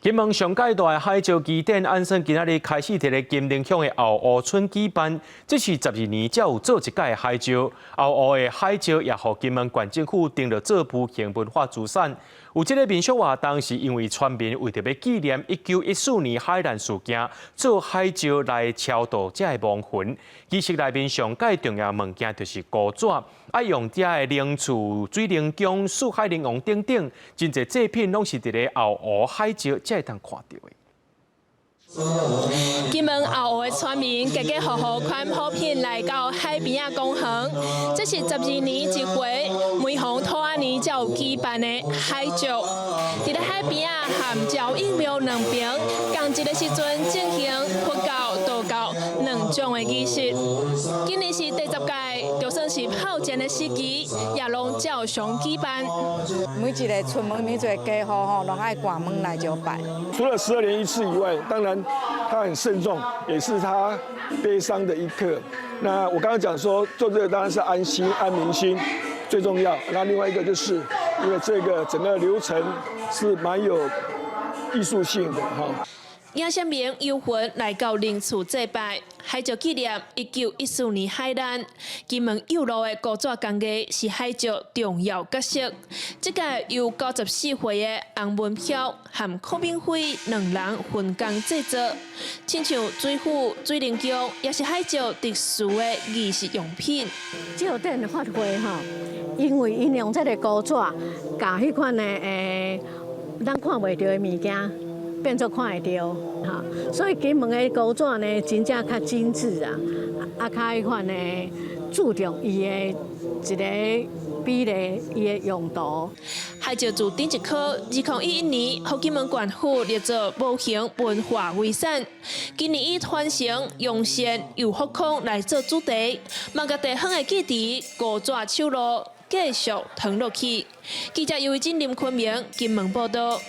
金门上界大的海石基点安顺今仔日开始伫咧金陵乡的后湖村举办，这是12年才有做一届的海石。后湖的海石也互金门县政府定了做部县文化资产。有这个民俗活动是因为村民为着要纪念1914年海难事件，做海石来超度这的亡魂。仪式内面上界重要物件就是古纸，用这的灵厝、水灵宫、四海灵王等等，真侪祭品拢是伫咧后湖海石才会当看到的。金门后湖的村民家家户户款普遍来到海边啊公园，这是12年一回，每逢土仔年才有举办的海石。伫咧海边啊含照应庙两边，同一个时阵进行佛教、道教两种的仪式。今年是第10届，就算是炮战的时期，也拢照常举办。每一个村门、每一个家户吼，拢爱挂门来就拜。除了12年一次以外，当然他很慎重，也是他悲伤的一刻。那我刚刚讲说，做这个当然是安心、安民心最重要。那另外一个就是，因为这个整个流程是蛮有艺术性的哈。影些名游魂来到灵厝祭拜，海石纪念1914年海难。金门有路的古纸工艺是海石重要角色。这个由94岁的洪文飘和柯炳辉两人分工制作，亲像水壶、水灵宫，也是海石特殊的仪式用品。照顶发挥吼，因为因用这个古纸，甲迄款的咱看袂到的物件。变作看会到，哈，所以金门的古纸呢，真正较精致啊，较迄款呢注重伊的一个比例，伊的用途。海石自顶一颗，2011年，互金门县府列作无形文化遗产。今年以传承、用线又复康来做主题，望甲地方的记忆古纸手路继续传落去。记者尤伟珍、林坤明，金门报道。